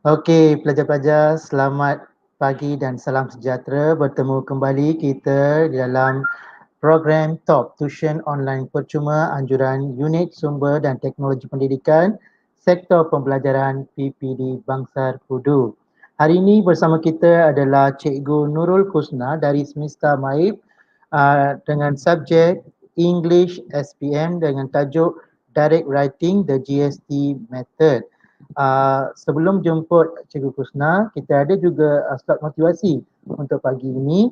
Okey, pelajar-pelajar, selamat pagi dan salam sejahtera. Bertemu kembali kita di dalam program Top Tuition Online Percuma anjuran Unit Sumber dan Teknologi Pendidikan Sektor Pembelajaran PPD Bangsar Pudu. Hari ini bersama kita adalah Cikgu Nurul Khusna dari SMISTA MAIWP dengan subjek English SPM dengan tajuk Direct Writing the GST Method. Sebelum jemput Cikgu Khusna, kita ada juga slot motivasi untuk pagi ini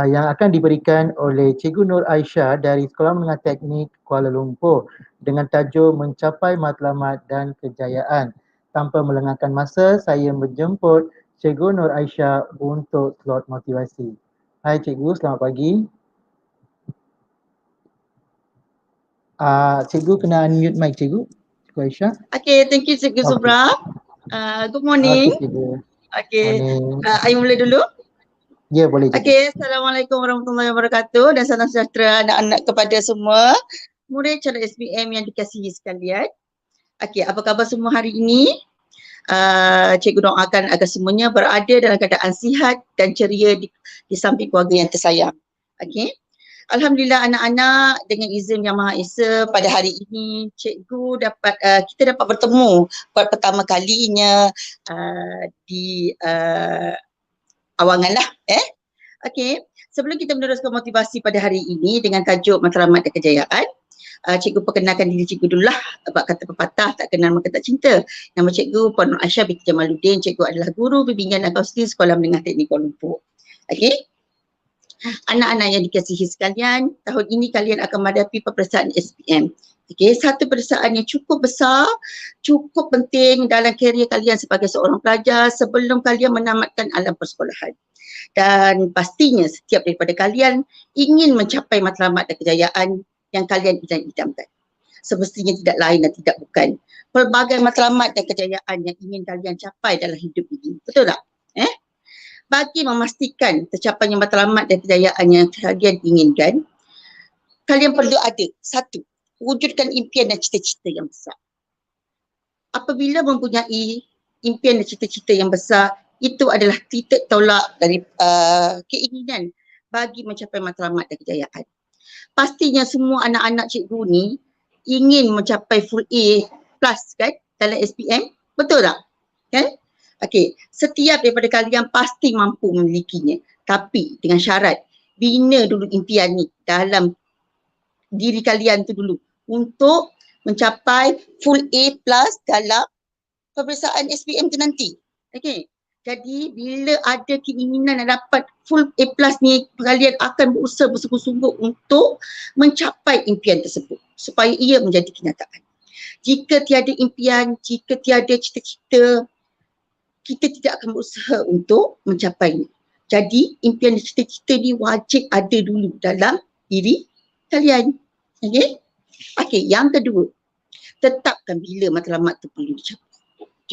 yang akan diberikan oleh Cikgu Nur Aisyah dari Sekolah Menengah Teknik Kuala Lumpur dengan tajuk Mencapai Matlamat dan Kejayaan. Tanpa melengahkan masa, saya menjemput Cikgu Nur Aisyah untuk slot motivasi. Hai Cikgu, selamat pagi. Cikgu kena unmute mic Cikgu. Cikgu Aisyah. Okay, thank you Cikgu Subra. Good morning. Okay, Cikgu. Okay, I mula dulu. Ya, boleh Cikgu. Okay, Assalamualaikum warahmatullahi wabarakatuh dan salam sejahtera anak-anak kepada semua murid calon SPM yang dikasihi sekalian. Okay, apa khabar semua hari ini? Cikgu doakan agar semuanya berada dalam keadaan sihat dan ceria di samping keluarga yang tersayang. Okay. Alhamdulillah anak-anak, dengan izin Yang Maha Esa pada hari ini kita dapat bertemu buat pertama kalinya di awangan lah. Okey, sebelum kita meneruskan motivasi pada hari ini dengan tajuk Matlamat dan Kejayaan, Cikgu perkenalkan diri Cikgu dulu lah. Sebab kata pepatah, tak kenal maka tak cinta. Nama Cikgu Puan Nur Aisyah binti Jamaluddin. Cikgu adalah guru bimbingan dan kaunseling Sekolah Menengah Teknik Kuala Lumpur. Okey. Anak-anak yang dikasihi sekalian, tahun ini kalian akan menghadapi peperiksaan SPM. Okey, satu peperiksaan yang cukup besar, cukup penting dalam kerjaya kalian sebagai seorang pelajar sebelum kalian menamatkan alam persekolahan. Dan pastinya setiap daripada kalian ingin mencapai matlamat dan kejayaan yang kalian idam-idamkan. Semestinya tidak lain dan tidak bukan pelbagai matlamat dan kejayaan yang ingin kalian capai dalam hidup ini. Betul tak? Bagi memastikan tercapainya matlamat dan kejayaan yang kalian inginkan, kalian perlu ada satu, wujudkan impian dan cita-cita yang besar. Apabila mempunyai impian dan cita-cita yang besar, itu adalah titik tolak dari keinginan bagi mencapai matlamat dan kejayaan. Pastinya semua anak-anak cikgu ni ingin mencapai full A plus kan dalam SPM, betul tak? Kan? Okey, setiap daripada kalian pasti mampu memilikinya. Tapi dengan syarat, bina dulu impian ni dalam diri kalian tu dulu untuk mencapai full A plus dalam peperiksaan SPM tu nanti. Okey, jadi bila ada keinginan nak dapat full A plus ni, kalian akan berusaha bersungguh-sungguh untuk mencapai impian tersebut supaya ia menjadi kenyataan. Jika tiada impian, jika tiada cita-cita, kita tidak akan berusaha untuk mencapainya. Jadi impian dan cita-cita ni wajib ada dulu dalam diri kalian. Okey? Okey, yang kedua, tetapkan bila matlamat tu perlu dicapai.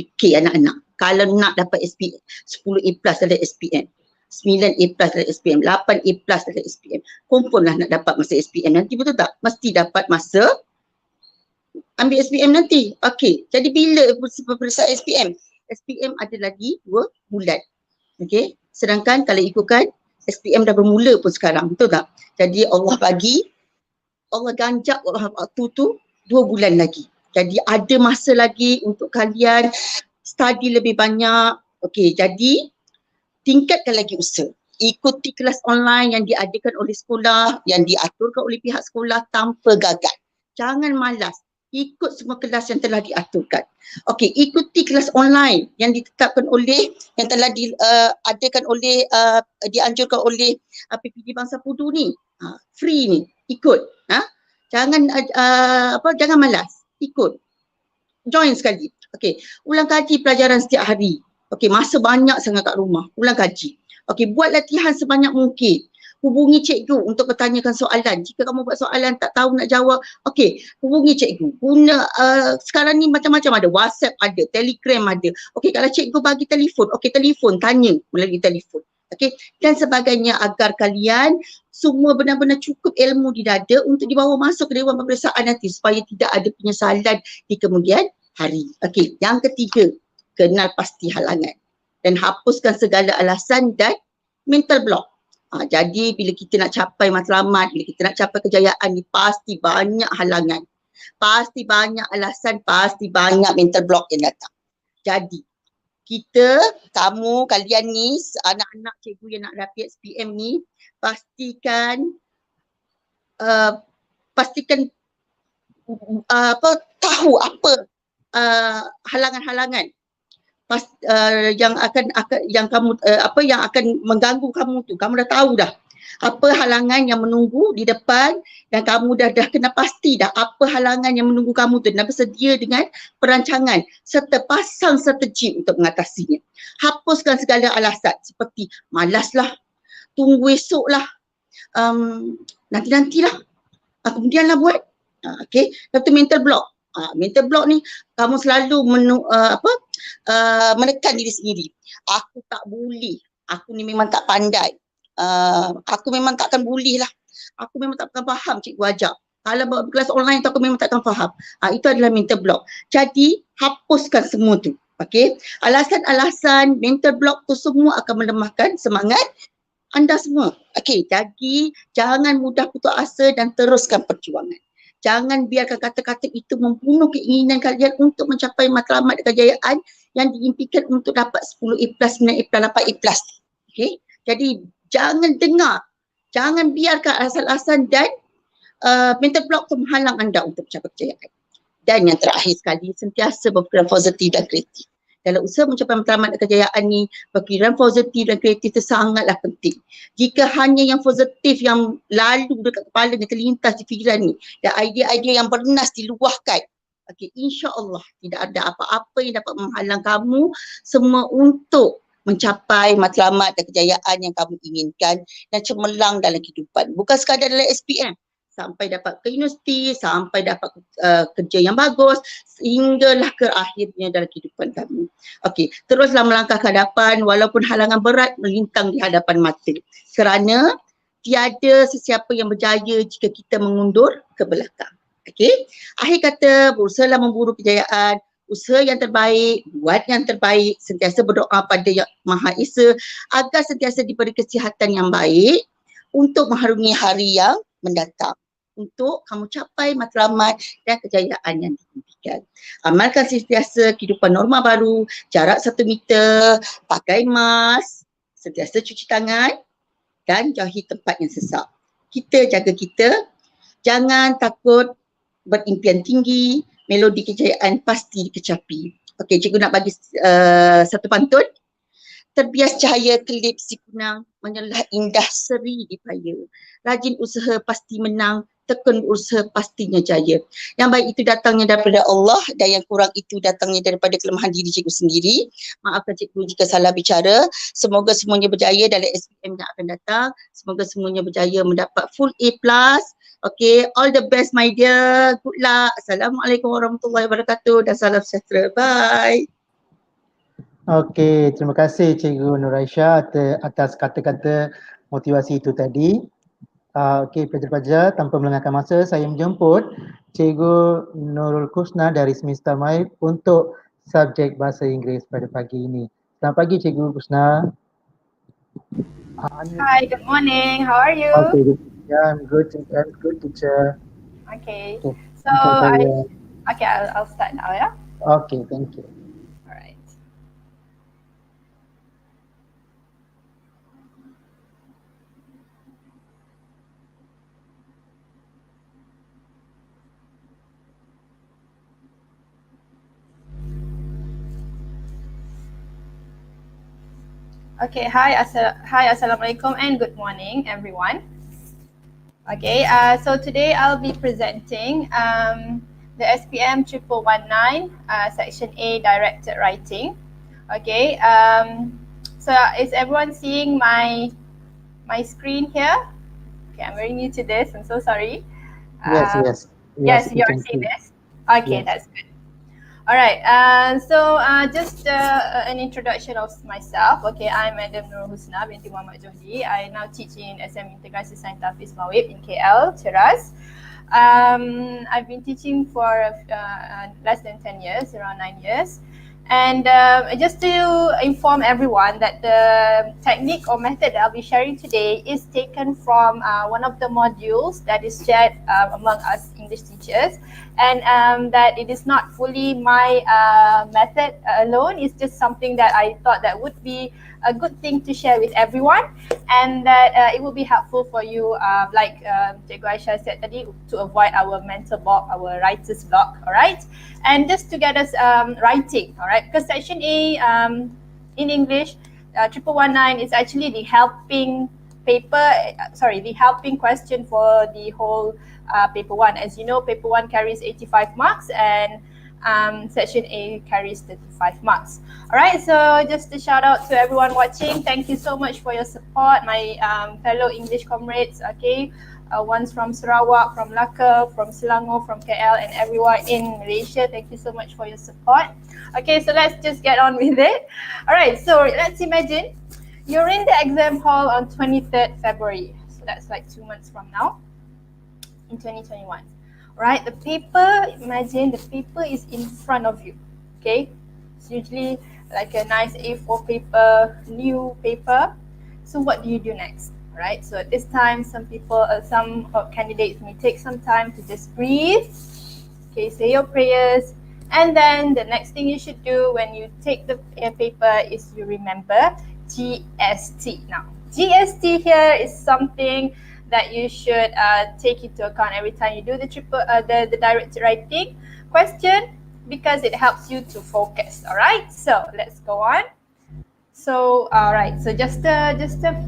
Okey anak-anak, kalau nak dapat SPM 10 A plus dalam SPM, 9 A plus dalam SPM, 8 A plus dalam SPM, confirm lah nak dapat masa SPM nanti, betul tak? Mesti dapat masa ambil SPM nanti. Okey, jadi bila peperiksaan SPM? SPM ada lagi 2 bulan. Okey, sedangkan kalau ikutkan SPM dah bermula pun sekarang, betul tak? Jadi Allah ganjak waktu tu 2 bulan lagi. Jadi ada masa lagi untuk kalian study lebih banyak. Okey, jadi tingkatkan lagi usaha. Ikuti kelas online yang diadakan oleh sekolah, yang diaturkan oleh pihak sekolah tanpa gagal. Jangan malas. Ikut semua kelas yang telah diaturkan. Okey, ikuti kelas online yang ditetapkan oleh, yang telah diadakan oleh, dianjurkan oleh PPD Bangsar Pudu ni. Free ni, ikut. Jangan malas, ikut. Join sekali. Okey, ulang kaji pelajaran setiap hari. Okey, masa banyak sangat kat rumah, ulang kaji. Okey, buat latihan sebanyak mungkin. Hubungi cikgu untuk bertanyakan soalan. Jika kamu buat soalan tak tahu nak jawab, okey, hubungi cikgu. Guna sekarang ni macam-macam ada, WhatsApp ada, Telegram ada. Okey, kalau cikgu bagi telefon, okey telefon, tanya melalui telefon. Okey, dan sebagainya agar kalian semua benar-benar cukup ilmu di dada untuk dibawa masuk ke dewan peperiksaan nanti supaya tidak ada penyesalan di kemudian hari. Okey, yang ketiga, kenal pasti halangan dan hapuskan segala alasan dan mental block. Jadi bila kita nak capai matlamat, bila kita nak capai kejayaan ni pasti banyak halangan. Pasti banyak alasan, pasti banyak mental block yang datang. Jadi kalian ni, anak-anak cikgu yang nak rapi SPM ni, pastikan tahu apa halangan-halangan yang akan mengganggu kamu tu. Kamu dah tahu dah apa halangan yang menunggu di depan dan kamu dah kena pasti dah apa halangan yang menunggu kamu tu dan bersedia dengan perancangan serta pasang strategi untuk mengatasinya. Hapuskan segala alasan seperti malaslah, tunggu esoklah, nanti-nantilah, kemudianlah buat. Okey, satu mental block. Mental block ni kamu selalu menekan diri sendiri. Aku tak boleh. Aku ni memang tak pandai. Aku memang takkan boleh lah. Aku memang tak akan faham cikgu ajar. Kalau buat kelas online tu aku memang takkan faham. Itu adalah mental block. Jadi hapuskan semua tu. Okey. Alasan-alasan mental block tu semua akan melemahkan semangat anda semua. Okey. Jadi jangan mudah putus asa dan teruskan perjuangan. Jangan biarkan kata-kata itu membunuh keinginan kalian untuk mencapai matlamat dan kejayaan yang diimpikan untuk dapat 10 A+, 9 A+, 8 A+. Okey. Jadi jangan dengar, jangan biarkan alasan-alasan dan mental block itu menghalang anda untuk mencapai kejayaan. Dan yang terakhir sekali, sentiasa berfikiran positif dan kreatif. Dalam usaha mencapai matlamat dan kejayaan ni, berfikiran positif dan kreatif itu sangatlah penting. Jika hanya yang positif yang lalu dekat kepala dan terlintas di fikiran ni, dan idea-idea yang bernas diluahkan, insya-Allah tidak ada apa-apa yang dapat menghalang kamu semua untuk mencapai matlamat dan kejayaan yang kamu inginkan dan cemerlang dalam kehidupan. Bukan sekadar dalam SPM, sampai dapat ke universiti, sampai dapat kerja yang bagus, sehinggalah ke akhirnya dalam kehidupan kamu. Okey, teruslah melangkah ke hadapan walaupun halangan berat melintang di hadapan mata. Kerana tiada sesiapa yang berjaya jika kita mengundur ke belakang. Okey, akhir kata berusahalah memburu kejayaan, usaha yang terbaik, buat yang terbaik, sentiasa berdoa pada Yang Maha Esa agar sentiasa diberi kesihatan yang baik untuk mengharungi hari yang mendatang, untuk kamu capai matlamat dan kejayaan yang diimpikan. Amalkan sentiasa kehidupan norma baru, jarak 1 meter, pakai mask, sentiasa cuci tangan dan jauhi tempat yang sesak. Kita jaga kita, jangan takut berimpian tinggi, melodi kejayaan pasti dikecapi. Okey, cikgu nak bagi satu pantun. Terbias cahaya kelip si kunang, menyelah indah seri dipaya. Rajin usaha pasti menang, tekun usaha pastinya jaya. Yang baik itu datangnya daripada Allah dan yang kurang itu datangnya daripada kelemahan diri cikgu sendiri. Maafkan cikgu jika salah bicara. Semoga semuanya berjaya dalam SPM yang akan datang. Semoga semuanya berjaya mendapat full A+. Okay, all the best my dear. Good luck. Assalamualaikum warahmatullahi wabarakatuh dan salam sejahtera. Bye. Okey, terima kasih Cikgu Nur Aisyah atas kata-kata motivasi itu tadi. Okey, pelajar-pelajar, tanpa melengahkan masa, saya menjemput Cikgu Nurul Khusna dari SMISTA MAIWP untuk subjek Bahasa Inggeris pada pagi ini. Selamat pagi Cikgu Khusna. Hi, good morning. How are you? Okay, yeah, I'm good teacher. Okay. Okay. So I'll start now, yeah? Okay, thank you. All right. Okay, hi, assalamualaikum and good morning everyone. Okay, so today I'll be presenting the SPM 1119 section A directed writing. Okay, so is everyone seeing my screen here? Okay, I'm very new to this, I'm so sorry. Yes, you're seeing this. Okay, yes. That's good. All right, so just an introduction of myself. Okay, I'm Madam Nurul Khusna binti Muhammad Johdi. I now teach in SM Integrasi Sains Tahfiz MAIWP in KL, Ceras. I've been teaching for less than 10 years, around 9 years. And just to inform everyone that the technique or method that I'll be sharing today is taken from one of the modules that is shared among us English teachers, and that it is not fully my method alone. It's just something that I thought that would be a good thing to share with everyone, and that it will be helpful for you, like Cikgu Aisyah said tadi, to avoid our mental block, our writer's block, all right? And just to get us writing, all right? Because section A in English, 1119 is actually the helping paper, the helping question for the whole paper 1. As you know, paper 1 carries 85 marks and section A carries 35 marks. All right, so just a shout out to everyone watching. Thank you so much for your support, my fellow English comrades, okay? Ones from Sarawak, from Melaka, from Selangor, from KL, and everyone in Malaysia. Thank you so much for your support. Okay, so let's just get on with it. All right, so let's imagine you're in the exam hall on 23rd February. So that's like 2 months from now in 2021. All right, the paper, imagine the paper is in front of you, okay? It's usually like a nice A4 paper, new paper. So what do you do next? Right, so at this time, some candidates may take some time to just breathe, okay, say your prayers, and then the next thing you should do when you take the paper is you remember GST. Now, GST here is something that you should take into account every time you do the direct writing question, because it helps you to focus. All right, so let's go on. So, all right, so just a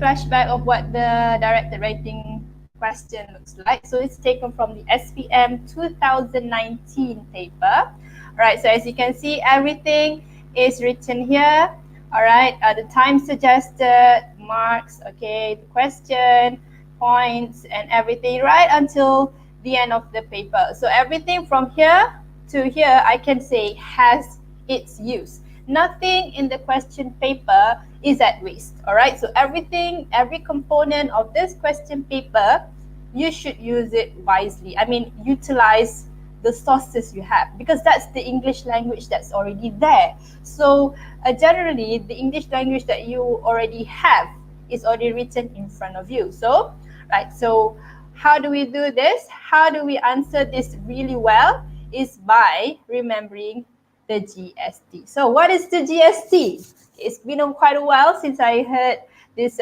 flashback of what the directed writing question looks like. So it's taken from the SPM 2019 paper. All right, so as you can see, everything is written here. All right, the time suggested, marks, okay, the question, points, and everything right until the end of the paper. So everything from here to here, I can say has its use. Nothing in the question paper is at waste, all right? So everything, every component of this question paper, you should use it wisely. I mean, utilize the sources you have, because that's the English language that's already there. So generally, the English language that you already have is already written in front of you. So, right, so how do we do this? How do we answer this really well? Is by remembering the GST. So what is the GST? It's been quite a while since I heard this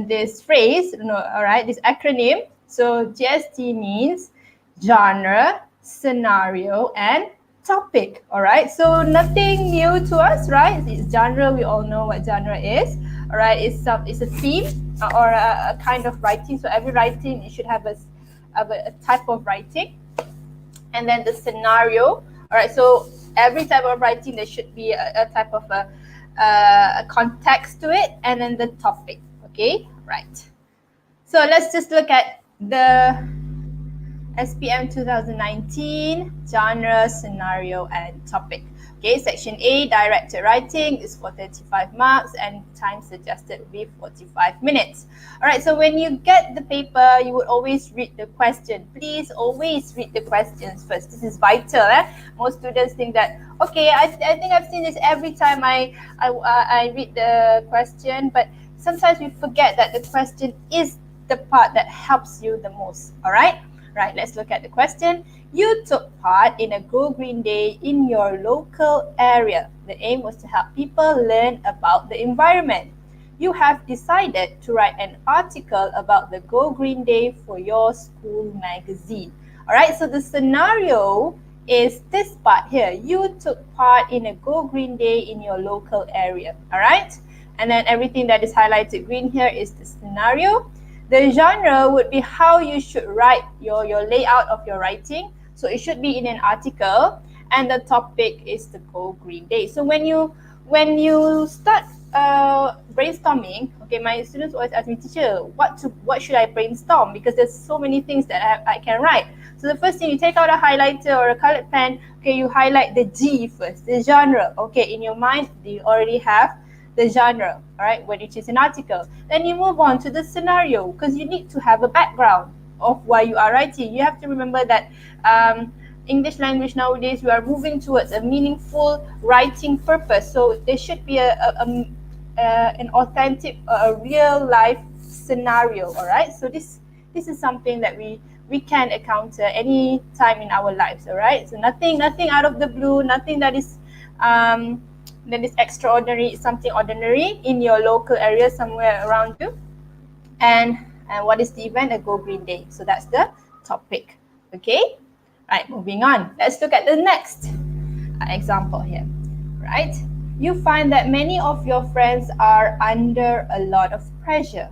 this phrase, all right, this acronym. So GST means genre, scenario, and topic. All right, so nothing new to us, right? It's genre. We all know what genre is. All right, it's a theme or a kind of writing. So every writing, you should have a type of writing. And then the scenario. All right, so every type of writing, there should be a type of a context to it, and then the topic, okay? Right. So let's just look at the SPM 2019, genre, scenario, and topic. Okay, section A, directed writing is for 35 marks and time suggested will be 45 minutes. All right, so when you get the paper, you would always read the question. Please always read the questions first. This is vital. Most students think that, okay, I think I've seen this every time I read the question, but sometimes we forget that the question is the part that helps you the most. All right? Right, let's look at the question. You took part in a Go Green Day in your local area. The aim was to help people learn about the environment. You have decided to write an article about the Go Green Day for your school magazine. All right, so the scenario is this part here. You took part in a Go Green Day in your local area. All right, and then everything that is highlighted green here is the scenario. The genre would be how you should write your layout of your writing. So it should be in an article, and the topic is the Go Green Day. So when you start brainstorming, okay, my students always ask me, teacher, what should I brainstorm? Because there's so many things that I can write. So the first thing, you take out a highlighter or a colored pen, okay, you highlight the G first, the genre. Okay, in your mind, you already have the genre, all right, which is an article. Then you move on to the scenario, because you need to have a background of why you are writing. You have to remember that English language nowadays, we are moving towards a meaningful writing purpose. So there should be an authentic, a real life scenario. All right. So this is something that we can encounter any time in our lives. All right. So nothing out of the blue, nothing that is extraordinary. It's something ordinary in your local area, somewhere around you. And what is the event? A Go Green Day. So that's the topic. Okay. Right. Moving on. Let's look at the next example here. Right. You find that many of your friends are under a lot of pressure.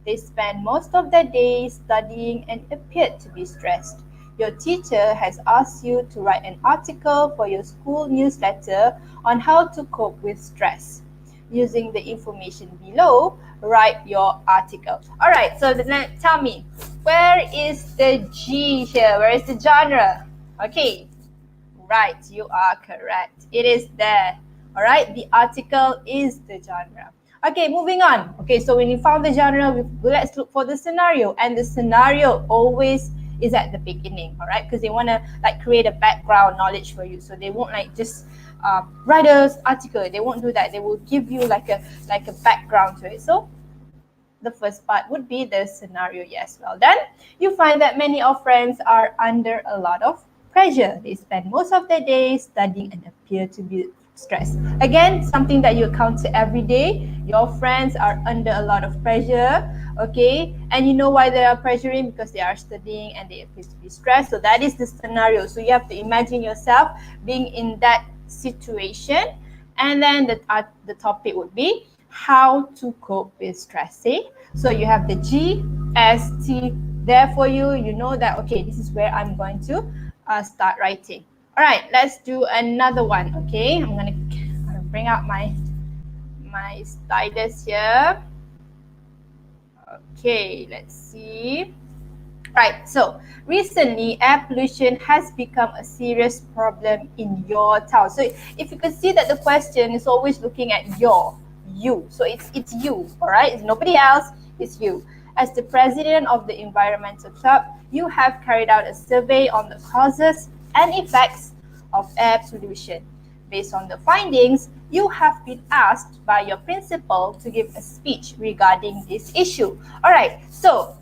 They spend most of their days studying and appear to be stressed. Your teacher has asked you to write an article for your school newsletter on how to cope with stress. Using the information below, write your article. All right, so tell me, where is the G here? Where is the genre? Okay, right, you are correct. It is there. All right, the article is the genre. Okay, moving on. Okay, so when you found the genre, let's look for the scenario. And the scenario always is at the beginning, all right? Because they want to like create a background knowledge for you. So they won't like just write an article. They won't do that. They will give you like a background to it. So the first part would be the scenario. Yes, well done. You find that many of friends are under a lot of pressure. They spend most of their days studying and appear to be stressed. Again, something that you encounter every day. Your friends are under a lot of pressure, okay? And you know why they are pressuring? Because they are studying and they appear to be stressed. So that is the scenario. So you have to imagine yourself being in that situation. And then the topic would be how to cope with stress. See? So you have the G, S, T there for you. You know that, okay, this is where I'm going to start writing. All right, let's do another one. Okay, I'm gonna bring out my stylus here. Okay, let's see. Right, so recently air pollution has become a serious problem in your town. So if you can see that the question is always looking at you. So it's you, all right? It's nobody else, it's you. As the president of the environmental club, you have carried out a survey on the causes and effects of air pollution. Based on the findings, you have been asked by your principal to give a speech regarding this issue. All right, so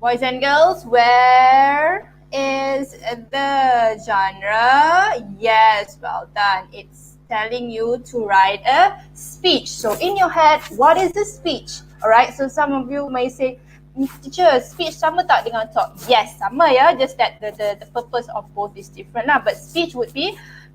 boys and girls, where is the genre? Yes, well done. It's telling you to write a speech. So in your head, what is the speech? All right, so some of you may say, teacher, speech sama tak dengan talk? Yes, sama ya, just that the purpose of both is different lah. But speech would be,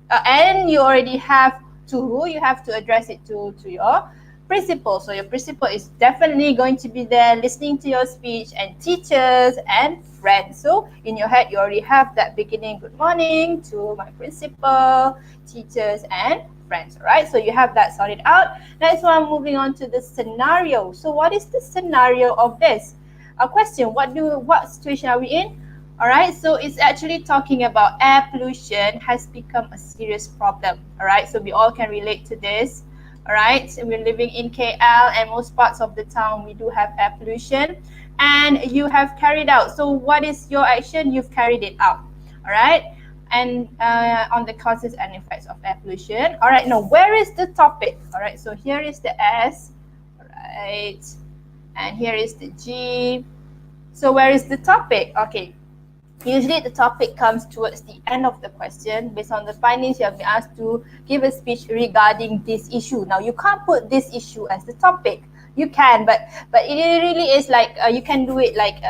and you already have you have to address it to your principal. So your principal is definitely going to be there listening to your speech, and teachers and friends. So in your head, you already have that beginning, good morning to my principal, teachers and friends, all right? So you have that sorted out. Next one, moving on to the scenario. So what is the scenario of this? A question, what situation are we in? All right, so it's actually talking about air pollution has become a serious problem. All right, so we all can relate to this. All right, so we're living in KL and most parts of the town we do have air pollution, and you have carried out. So what is your action? You've carried it out. All right, and on the causes and effects of air pollution. All right, now where is the topic? All right, so here is the S. All right. And here is the G. So where is the topic? Okay. Usually the topic comes towards the end of the question. Based on the findings, you have been asked to give a speech regarding this issue. Now you can't put this issue as the topic. You can, but it really is like you can do it like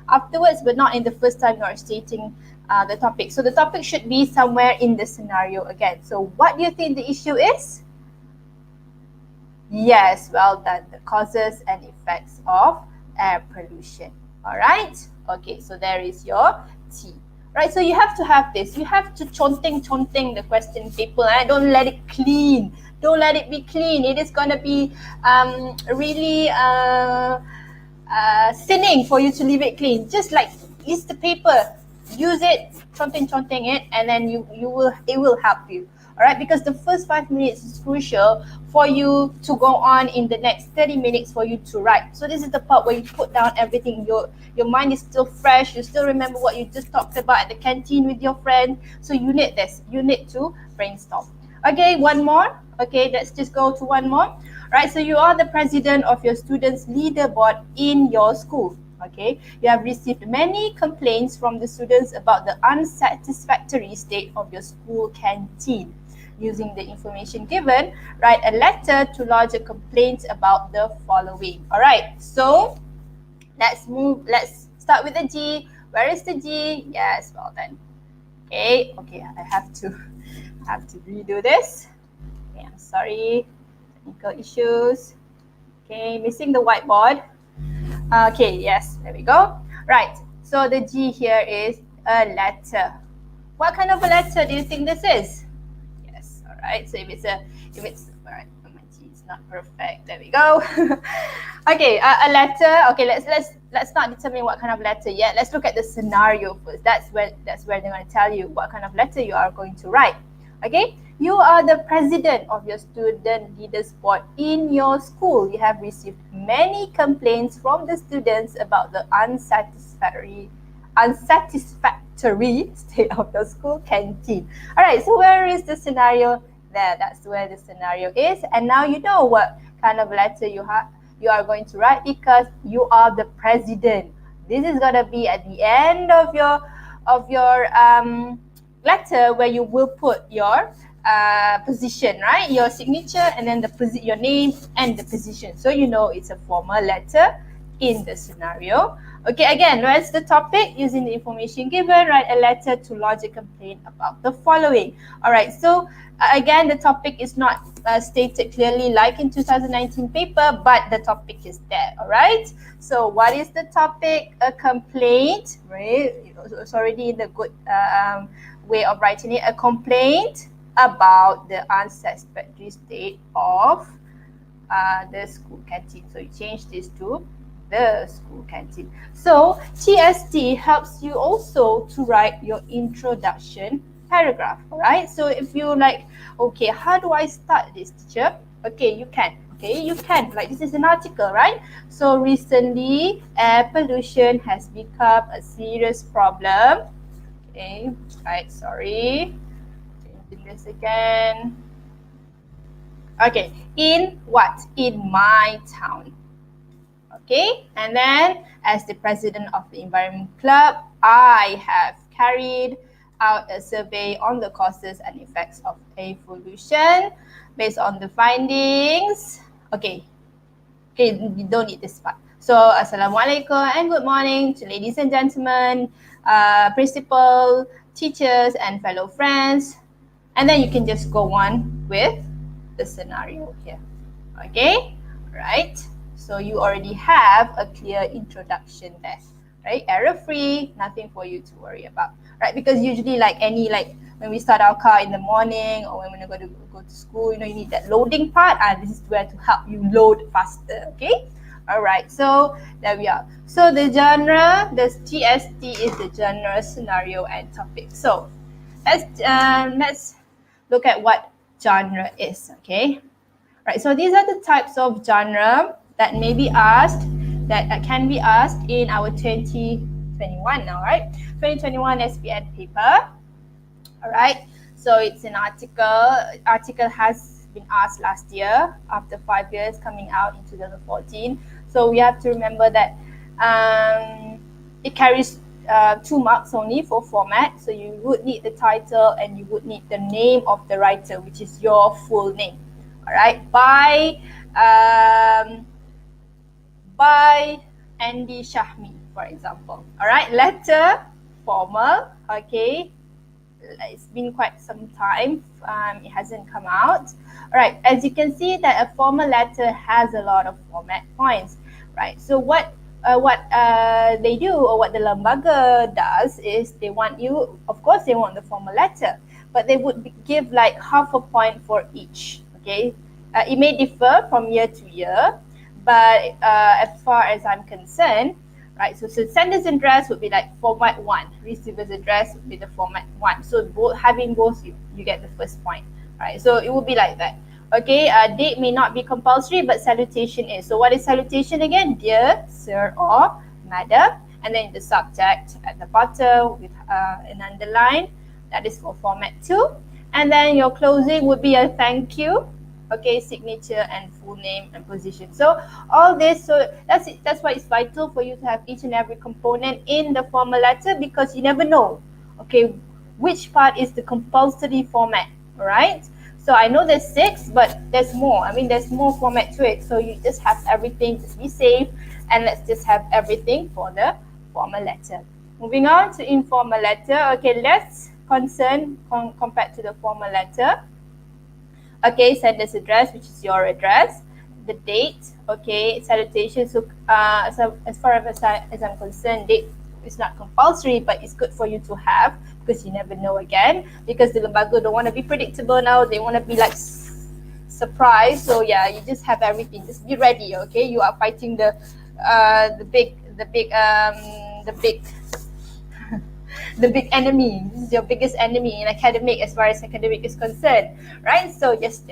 afterwards, but not in the first time you are stating the topic. So the topic should be somewhere in the scenario again. So what do you think the issue is? Yes, well done. The causes and effects of air pollution. All right. Okay, so there is your T. Right, so you have to have this. You have to chonteng the question paper. Don't let it clean. Don't let it be clean. It is gonna be really sinning for you to leave it clean. Just like use the paper. use it, conteng it, and then it will help you. All right, because the first 5 minutes is crucial for you to go on in the next 30 minutes for you to write. So this is the part where you put down everything. Your mind is still fresh. You still remember what you just talked about at the canteen with your friend. So you need this. You need to brainstorm. Okay, one more. Okay, let's just go to one more. Right, so you are the president of your students' leaderboard in your school. Okay, you have received many complaints from the students about the unsatisfactory state of your school canteen. Using the information given, write a letter to lodge a complaint about the following. All right, so let's start with the G. Where is the G? Yes, well done. Okay, I have to redo this. Okay, I'm sorry, technical issues. Okay, missing the whiteboard. Okay, yes, there we go. Right, so the G here is a letter. What kind of a letter do you think this is? Yes, all right. So if it's all right, my G is not perfect. There we go. Okay, a letter. Okay, let's not determine what kind of letter yet. Let's look at the scenario first. That's where they're going to tell you what kind of letter you are going to write. Okay, you are the president of your student leaders board in your school. You have received many complaints from the students about the unsatisfactory state of your school canteen. All right, so where is the scenario? There, that's where the scenario is. And now you know what kind of letter you are going to write because you are the president. This is going to be at the end of your letter where you will put your position, right? Your signature and then your name and the position. So you know it's a formal letter in the scenario. Okay, again, where's the topic? Using the information given, write a letter to lodge a complaint about the following. All right, so again, the topic is not stated clearly like in 2019 paper, but the topic is there, all right? So what is the topic? A complaint, right? It's already in the good way of writing it. A complaint about the unsatisfactory state of the school canteen. So you change this to the school canteen. So TST helps you also to write your introduction paragraph, all right? So if you like, okay, how do I start this, teacher? Okay, you can. Okay, you can. Like this is an article, right? So recently, air pollution has become a serious problem. Okay, right, sorry. Changing this again. Okay, in what? In my town. Okay, and then as the president of the Environment Club, I have carried out a survey on the causes and effects of air pollution based on the findings. Okay, you don't need this part. So, Assalamualaikum and good morning to ladies and gentlemen, principal, teachers and fellow friends. And then you can just go on with the scenario here. Okay, right? So you already have a clear introduction there, right? Error-free, nothing for you to worry about, right? Because usually when we start our car in the morning or when we're going to go to school, you know, you need that loading part, and this is where to help you load faster, okay? All right, so there we are. So the genre, the TST is the genre, scenario, and topic. So let's look at what genre is, okay? Right, so these are the types of genre that may be asked, that can be asked in our 2021 now, right? 2021 SPM paper. All right, so it's an article. Article has been asked last year after 5 years, coming out in 2014. So we have to remember that it carries 2 marks only for format. So you would need the title and you would need the name of the writer, which is your full name. All right, by Andy Shahmi, for example. All right, letter, formal, okay. It's been quite some time, it hasn't come out. All right, as you can see that a formal letter has a lot of format points, right? So what they do, or what the lembaga does, is they want you, of course they want the formal letter, but they would give like half a point for each, okay? It may differ from year to year, but as far as I'm concerned, right? So sender's address would be like format 1, receiver's address would be the format 1. So having both, you get the first point, right? So it will be like that. Okay, date may not be compulsory, but salutation is. So what is salutation again? Dear, sir, or madam. And then the subject at the bottom with an underline. That is for format 2. And then your closing would be a thank you. Okay, signature and full name and position. So all this, so that's why it's vital for you to have each and every component in the formal letter, because you never know, okay, which part is the compulsory format, all right? So I know there's 6, but there's more. I mean, there's more format to it. So you just have everything, just be safe, and let's just have everything for the formal letter. Moving on to informal letter. Okay, let's compared to the formal letter. Okay, sender's address, which is your address, the date, okay, salutation. So as far as I'm concerned, date is not compulsory, but it's good for you to have, because you never know again, because the lembaga don't want to be predictable now, they want to be like surprised. So yeah, you just have everything, just be ready. Okay, you are fighting the big enemy. This is your biggest enemy in academic, as far as academic is concerned, right? So just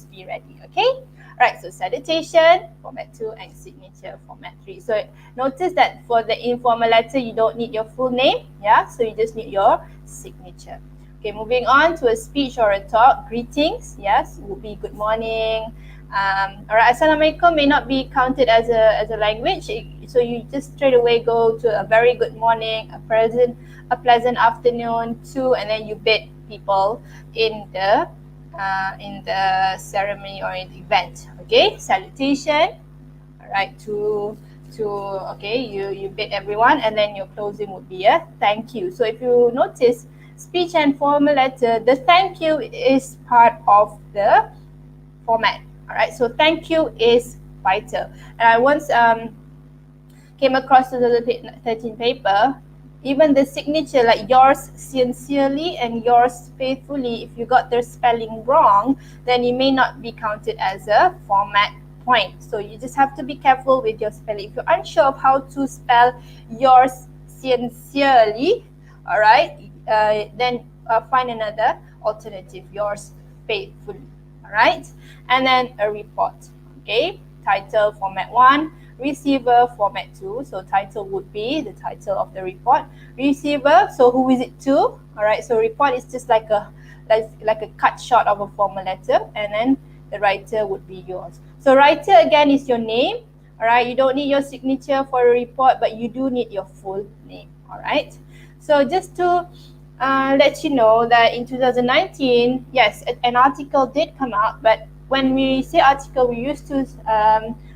be ready. Okay, right? So salutation format 2 and signature format 3. So notice that for the informal letter, you don't need your full name, yeah, so you just need your signature. Okay, moving on to a speech or a talk. Greetings, yes, would be good morning. All right, Assalamualaikum may not be counted as a language, so you just straight away go to a very good morning, a pleasant afternoon too, and then you bid people in the ceremony or in the event. Okay, salutation. All right, okay, you bid everyone, and then your closing would be a thank you. So if you notice, speech and formal letter, the thank you is part of the format. All right, so thank you is vital. And I once came across the 13 paper, even the signature, like yours sincerely and yours faithfully, if you got their spelling wrong, then it may not be counted as a format point. So you just have to be careful with your spelling. If you're unsure of how to spell yours sincerely, all right, then find another alternative, yours faithfully. All right, and then a report. Okay, title format 1, receiver format 2. So title would be the title of the report. Receiver, so who is it to? All right, so report is just like a cut short of a formal letter, and then the writer would be yours. So writer again is your name. All right, you don't need your signature for a report, but you do need your full name. All right, so just to let you know that in 2019, yes, an article did come out, but when we say article, we used to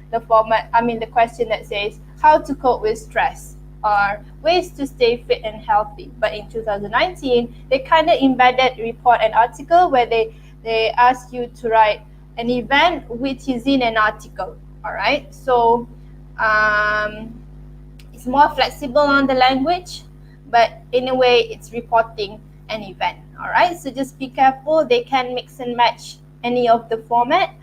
the question that says how to cope with stress or ways to stay fit and healthy. But in 2019, they kind of embedded report and article where they ask you to write an event which is in an article. All right, so it's more flexible on the language, but in a way it's reporting an event. All right, so just be careful. They can mix and match any of the format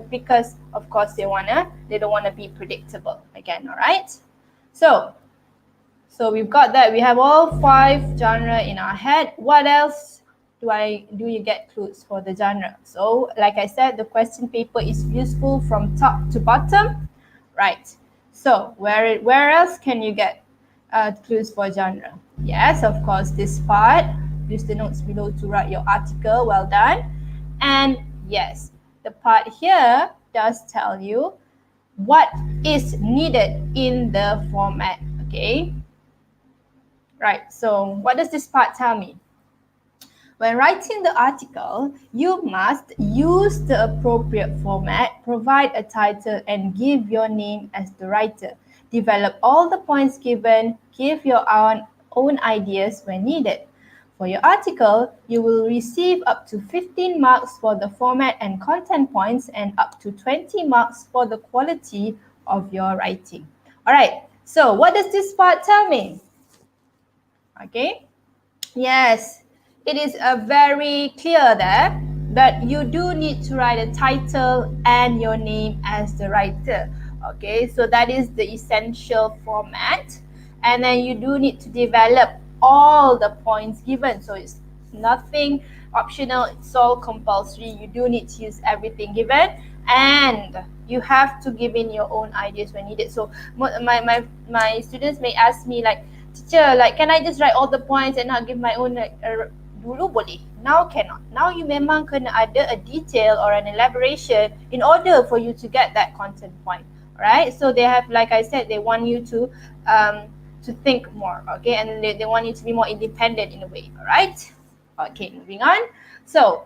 because of course they don't wanna be predictable again. All right, so we've got that. We have all 5 genre in our head. What else do you get clues for the genre? So like I said, the question paper is useful from top to bottom, right? So where else can you get clues for genre? Yes, of course, this part. Use the notes below to write your article. Well done. And yes, the part here does tell you what is needed in the format. Okay, right, so what does this part tell me? When writing the article, you must use the appropriate format, provide a title, and give your name as the writer. Develop all the points given, give your own ideas when needed. For your article, you will receive up to 15 marks for the format and content points and up to 20 marks for the quality of your writing. All right, so what does this part tell me? Okay, yes, it is very clear there that you do need to write a title and your name as the writer. Okay, so that is the essential format. And then you do need to develop all the points given. So it's nothing optional, it's all compulsory. You do need to use everything given, and you have to give in your own ideas when needed. So my students may ask me like, teacher, like, can I just write all the points and not give my own? Dulu boleh, now cannot. Now you memang kena ada a detail or an elaboration in order for you to get that content point, right? So they have, like I said, they want you to think more, okay, and they want you to be more independent in a way, all right? Okay, moving on. So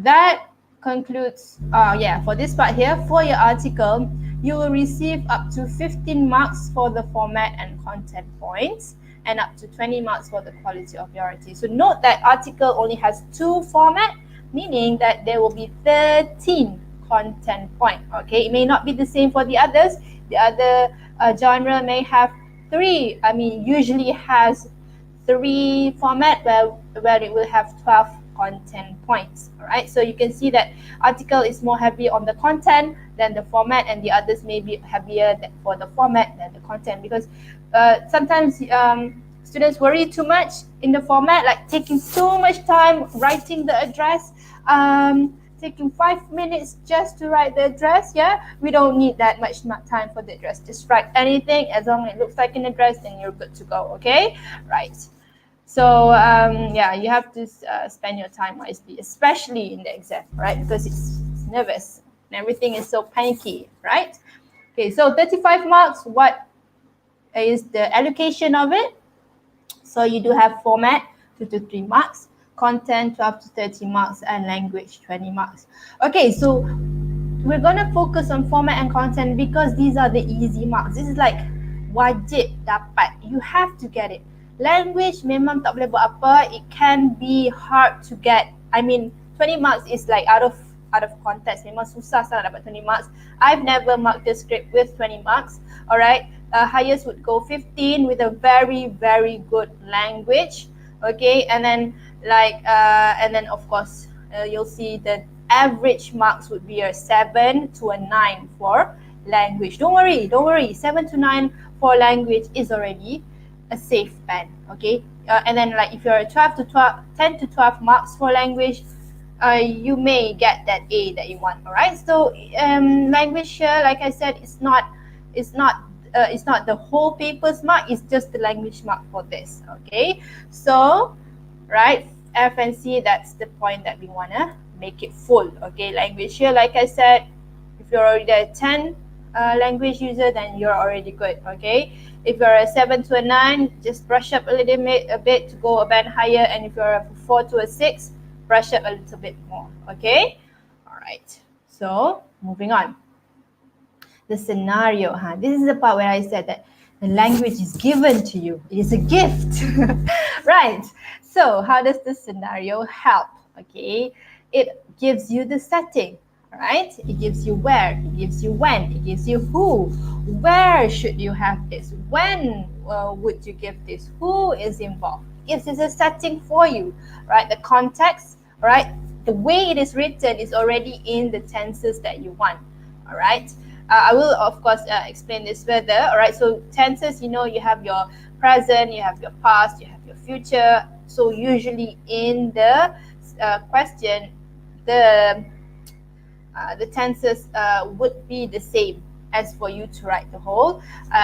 that concludes, for this part here, for your article, you will receive up to 15 marks for the format and content points, and up to 20 marks for the quality of your article. So note that article only has 2 format, meaning that there will be 13 content point, okay? It may not be the same for the others. The other genre may have 3, usually has 3 format where it will have 12 content points, all right? So you can see that article is more heavy on the content than the format, and the others may be heavier for the format than the content, because sometimes students worry too much in the format, like taking so much time writing the address, taking 5 minutes just to write the address. Yeah, we don't need that much time for the address. Just write anything, as long as it looks like an address, then you're good to go, okay? Right. So you have to spend your time wisely, especially in the exam, right? Because it's nervous and everything is so panicky, right? Okay, so 35 marks, what is the allocation of it? So you do have format, 2 to 3 marks, content 12 to 30 marks, and language 20 marks. Okay, so we're gonna focus on format and content because these are the easy marks. This is like wajib dapat. You have to get it. Language memang tak boleh buat apa. It can be hard to get. 20 marks is like out of context. Memang susah sangat dapat 20 marks. I've never marked the script with 20 marks. Alright, highest would go 15 with a very, very good language. Okay, and then of course you'll see the average marks would be a 7 to a 9 for language. Don't worry. 7 to 9 for language is already a safe band, okay? And then like if you're a 10 to 12 marks for language, you may get that A that you want, all right? So language here, like I said, it's not the whole paper's mark, it's just the language mark for this, okay? So, right, F and C, that's the point that we wanna make it full, okay? Language here, like I said, if you're already a 10 language user, then you're already good, okay? If you're a 7 to a 9, just brush up a bit to go a band higher, and if you're a 4 to a 6, brush up a little bit more, okay? All right, so moving on. The scenario, this is the part where I said that the language is given to you. It is a gift, right? So how does the scenario help? Okay, it gives you the setting, right? It gives you where, it gives you when, it gives you who, where should you have this, when would you give this, who is involved. It gives us a setting for you, right? The context, right? The way it is written is already in the tenses that you want, all right? I will, of course, explain this further, all right? So tenses, you know, you have your present, you have your past, you have your future. So usually in the question, the tenses would be the same as for you to write the whole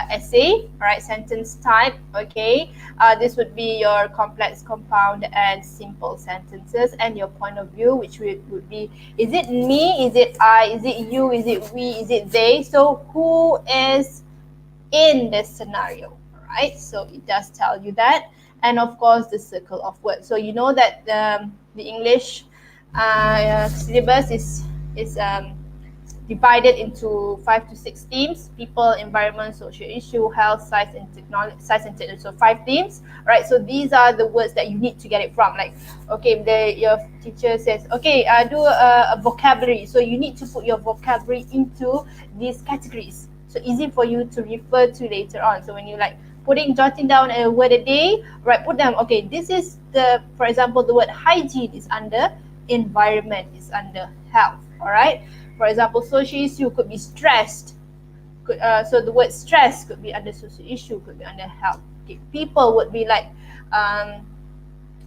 essay, right? Sentence type, okay? This would be your complex, compound, and simple sentences, and your point of view, which would be, is it me, is it I, is it you, is it we, is it they? So who is in this scenario, right? So it does tell you that. And of course, the circle of words. So you know that the English syllabus is divided into 5 to 6 themes: people, environment, social issue, health, science and technology, so 5 themes, right? So these are the words that you need to get it from. Like, okay, your teacher says, okay, do a vocabulary, so you need to put your vocabulary into these categories, so easy for you to refer to later on. So when you like jotting down a word a day, right, put them, okay, this is the, for example, the word hygiene is under environment, is under health, all right? For example, social issue could be stressed, So the word stress could be under social issue, could be under health. Okay. People would be like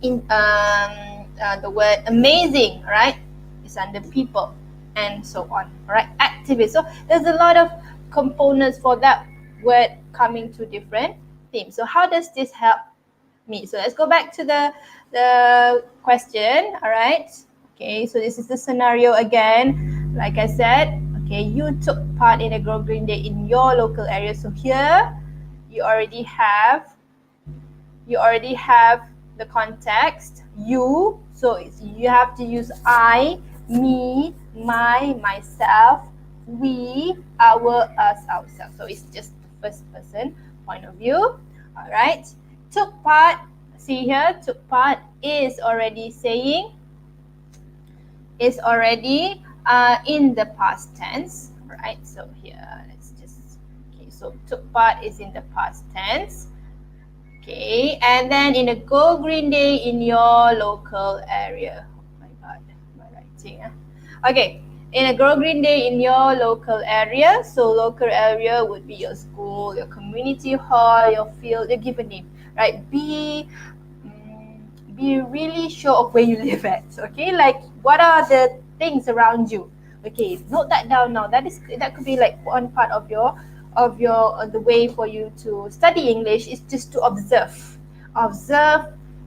the word amazing, right? It's under people, and so on. Right? Activist. So there's a lot of components for that word coming to different themes. So how does this help me? So let's go back to the question. All right. Okay. So this is the scenario again. Like I said, okay, you took part in a Grow Green Day in your local area. So here you already have the context, you. So you have to use I, me, my, myself, we, our, us, ourselves. So it's just the first person point of view. All right. Took part, see here, took part is already saying, is already in the past tense. Right. So here, let's just, okay, so took part is in the past tense. Okay, and then in a Go Green Day in your local area. Oh my God, my writing. Okay, in a Go Green Day in your local area. So local area would be your school, your community hall, your field, you give a name, right? Be really sure of where you live at. Okay, like what are the things around you? Okay, note that down now. That could be like one part of the way for you to study English is just to observe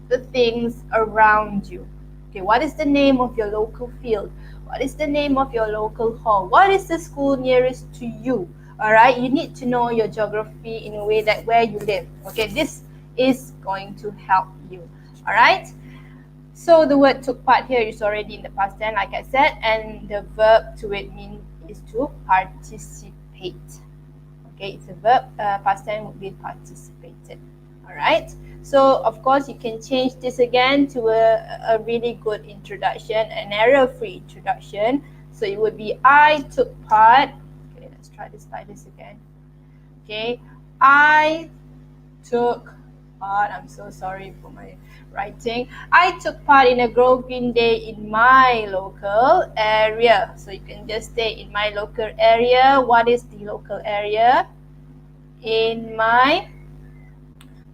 the things around you. Okay, what is the name of your local field? What is the name of your local hall? What is the school nearest to you? All right, you need to know your geography in a way that where you live. Okay, this is going to help you. All right. So the word took part here is already in the past tense, like I said, and the verb to it is to participate. Okay, it's a verb, past tense would be participated. All right. So of course you can change this again to a really good introduction, an error-free introduction. So it would be I took part. Okay, let's try this like this again. Okay, I took part. I'm so sorry for my writing. I took part in a Grow Green Day in my local area. So you can just say in my local area. What is the local area? In my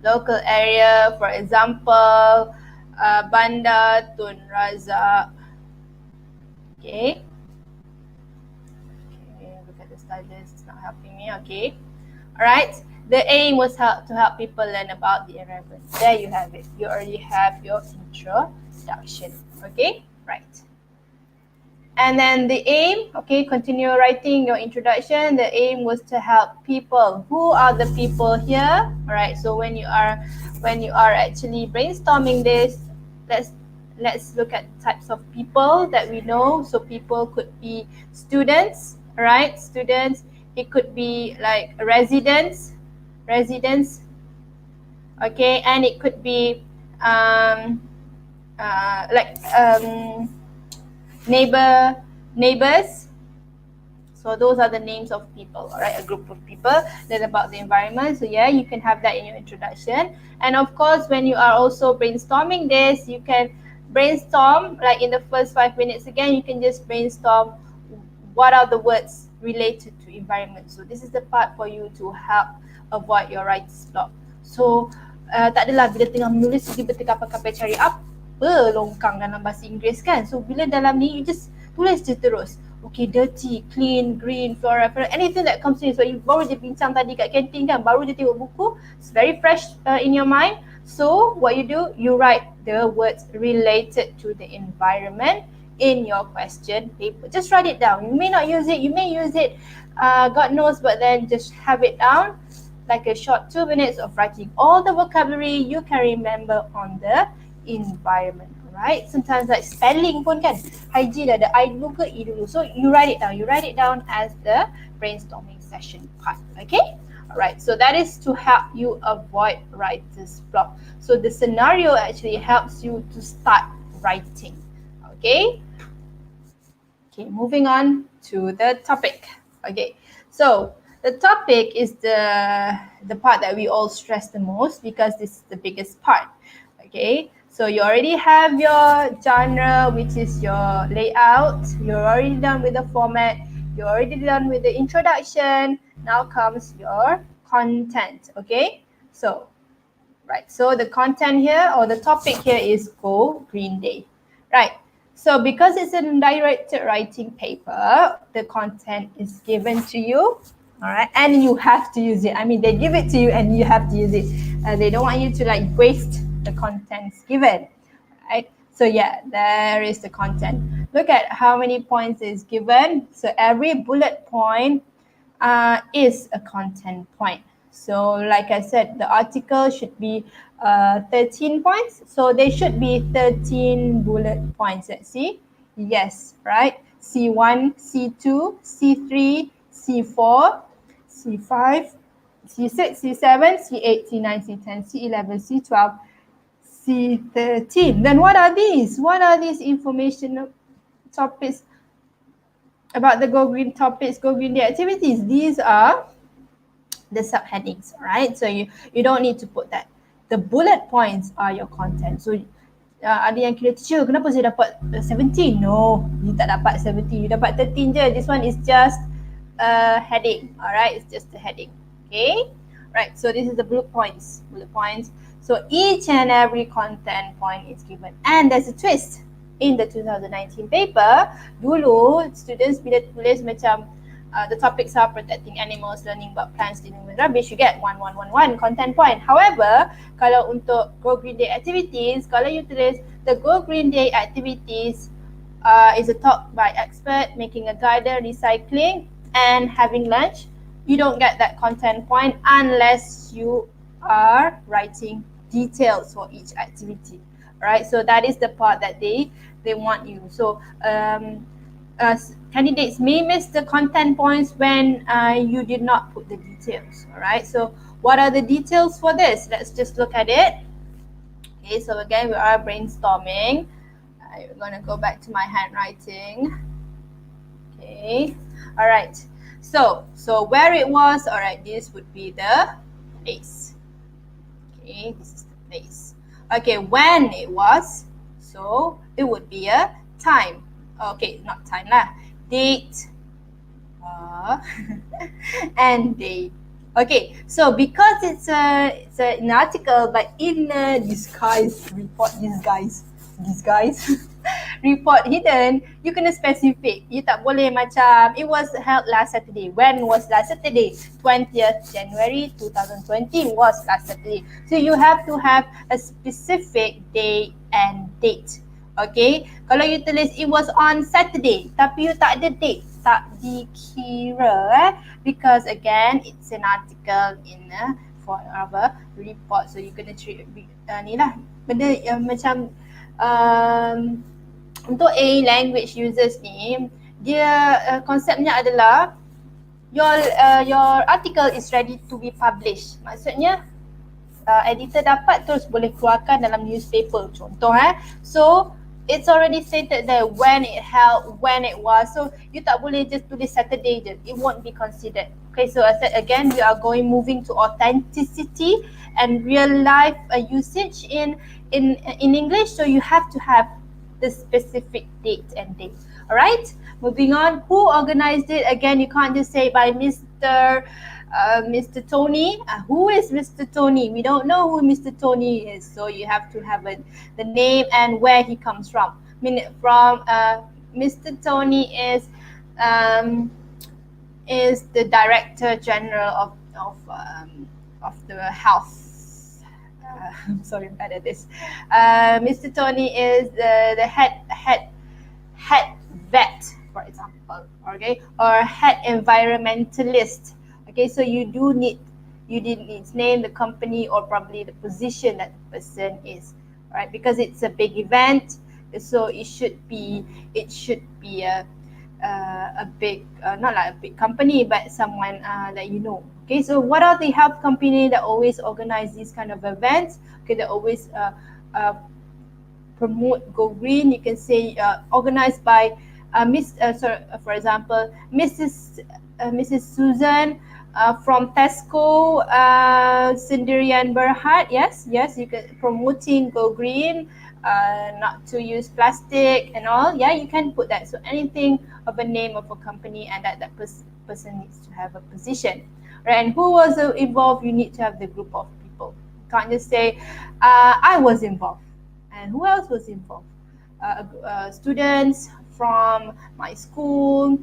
local area, for example, Bandar Tun Razak. Okay. Okay, look at the stylus. It's not helping me. Okay. All right. The aim was to help people learn about the environment. There you have it. You already have your introduction. Okay, right. And then the aim, okay, continue writing your introduction. The aim was to help people. Who are the people here? All right. So when you are actually brainstorming this, let's look at types of people that we know. So people could be students, all right? Students. It could be like residents, okay, and it could be neighbors. So those are the names of people, all right, a group of people that about the environment. So yeah, you can have that in your introduction. And of course, when you are also brainstorming this, you can brainstorm like in the first 5 minutes. Again, you can just brainstorm what are the words related to environment. So this is the part for you to help avoid your writer's block. So tak adalah bila tengah menulis tiba-tiba kapal-kapal cari apa longkang dalam bahasa Inggeris kan. So bila dalam ni you just tulis je terus. Okay, dirty, clean, green, flora, anything that comes in. So you baru je bincang tadi kat kantin kan, baru je tengok buku, it's very fresh in your mind. So what you do, you write the words related to the environment in your question paper. Just write it down. You may not use it, you may use it, God knows, but then just have it down like a short 2 minutes of writing all the vocabulary you can remember on the environment. Right? Sometimes like spelling pun kan, hygiene ada I dulu ke E dulu. So you write it down as the brainstorming session part. Okay? Alright, so that is to help you avoid writer's block. So the scenario actually helps you to start writing. Okay? Okay, moving on to the topic. Okay, so the topic is the part that we all stress the most because this is the biggest part. Okay, so you already have your genre, which is your layout. You're already done with the format. You're already done with the introduction. Now comes your content, okay? So, right, so the content here or the topic here is Go Green Day, right? So because it's an undirected writing paper, the content is given to you, all right, and you have to use it. I mean, they give it to you and you have to use it. They don't want you to like waste the contents given, right? So yeah, there is the content. Look at how many points is given. So every bullet point is a content point. So like I said, the article should be 13 points. So there should be 13 bullet points. Let's see. Yes, right? C1, C2, C3, C4, C5, C6, C7, C8, C9, C10, C11, C12, C13. Then what are these? What are these informational topics about the Go Green topics, Go Green Day activities? These are the subheadings, right? So you don't need to put that. The bullet points are your content. So ada yang kira, teacher, kenapa saya dapat 17? No, you tak dapat 17, you dapat 13 je. This one is just a heading, alright? It's just a heading, okay? Right, so this is the bullet points. So each and every content point is given. And there's a twist. In the 2019 paper, dulu students bila tulis macam the topics are protecting animals, learning about plants, dealing with rubbish, you get 1 content point. However, kalau untuk Go Green Day activities, kalau you tulis the Go Green Day activities is a talk by expert, making a garden, recycling, and having lunch, you don't get that content point unless you are writing details for each activity. Right, so that is the part that they want you. So candidates may miss the content points when you did not put the details. All right, so what are the details for this? Let's just look at it. Okay, so again we are brainstorming. I'm gonna go back to my handwriting. Okay, all right. So where it was, all right, this would be the place. Okay, this is the place. Okay, when it was, so it would be a time. Okay, not time lah. Date and date. Okay, so because it's an article but in a disguise report, disguise report hidden, you kena specific. You tak boleh macam it was held last Saturday. When was last Saturday? 20th January 2020 was last Saturday. So you have to have a specific day and date. Okay, kalau you tulis it was on Saturday tapi you tak ada date, tak dikira because again it's an article in a form of a report. So you kena treat ni lah benda yang macam untuk A language users ni, dia konsepnya adalah your article is ready to be published. Maksudnya editor dapat terus boleh keluarkan dalam newspaper contoh So it's already stated there when it held, when it was. So you tak boleh just tulis Saturday je. It won't be considered. Okay, so I said again, we are moving to authenticity and real life usage in English. So you have to have the specific date and date. All right, moving on. Who organized it? Again, you can't just say by Mr. Tony. Who is Mr. Tony? We don't know who Mr. Tony is, so you have to have the name and where he comes from. Mr. Tony is the Director General of the health. I'm sorry bad at this. Mr. Tony is the head vet, for example, okay, or head environmentalist. Okay, so you need his name, the company, or probably the position that the person is, right? Because it's a big event, so it should be a big, not like a big company, but someone that you know. Okay, so what are the health company that always organize these kind of events? Okay, they always promote Go Green. You can say organized by for example, Mrs. Susan from Tesco, Sendirian Berhad. Yes, you can promoting Go Green not to use plastic and all. Yeah, you can put that. So anything of a name of a company, and that person needs to have a position, right? And who was involved? You need to have the group of people. You can't just say, I was involved. And who else was involved? Students from my school,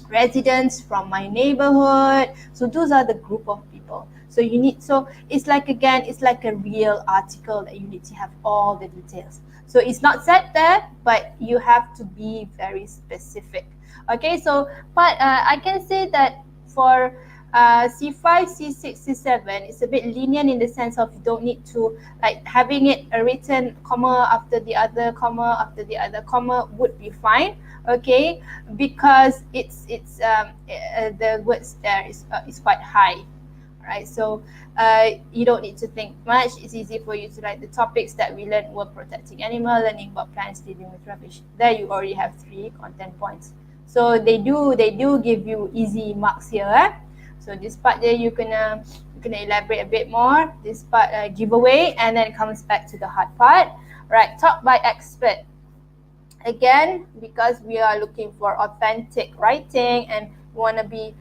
residents from my neighborhood. So those are the group of people. So you need, so it's like, again, it's like a real article that you need to have all the details. So it's not set there, but you have to be very specific. Okay, so but I can say that for C5, C6, C7, it's a bit lenient in the sense of you don't need to, like, having it written comma after the other comma after the other comma would be fine. Okay, because it's the words there is quite high. Right, so you don't need to think much. It's easy for you to write the topics that we learned were protecting animal, learning about plants, dealing with rubbish. There you already have 3 content points. So they do give you easy marks here. So this part there you can elaborate a bit more. This part giveaway, and then it comes back to the hard part. Right, talk by expert. Again, because we are looking for authentic writing and want to be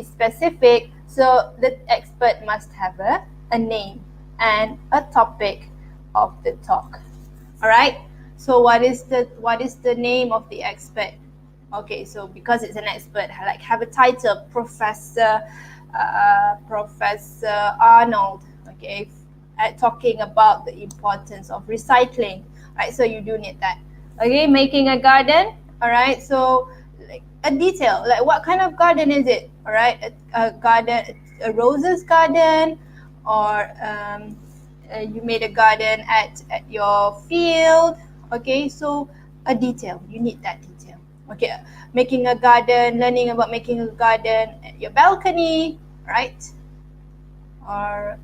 specific, so the expert must have a name and a topic of the talk. All right, so what is the name of the expert? Okay, so because it's an expert, like, have a title, Professor Arnold, okay, talking about the importance of recycling. Right, so you do need that. Okay, making a garden. All right, so like a detail, like what kind of garden is it? All right, a garden, a roses garden, or you made a garden at your field. Okay, so a detail, you need that detail. Okay, making a garden, learning about making a garden at your balcony, right? Or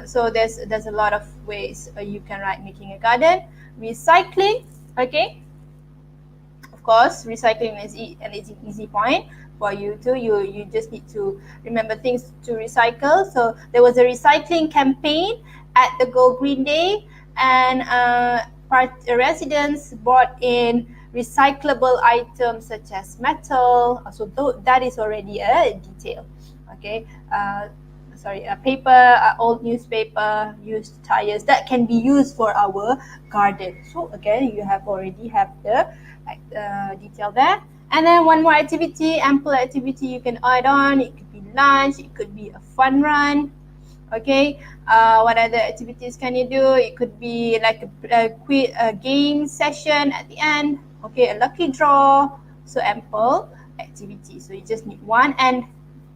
so there's a lot of ways you can write making a garden. Recycling. Okay, of course, recycling is an easy point for you too. You just need to remember things to recycle. So there was a recycling campaign at the Go Green Day, and residents brought in recyclable items such as metal. So that is already a detail. Okay, a paper, old newspaper, used tires, that can be used for our garden. So again, you already have the detail there. And then one more activity, ample activity you can add on. It could be lunch, it could be a fun run. Okay, what other activities can you do? It could be like a game session at the end. Okay, a lucky draw. So ample activity. So you just need one and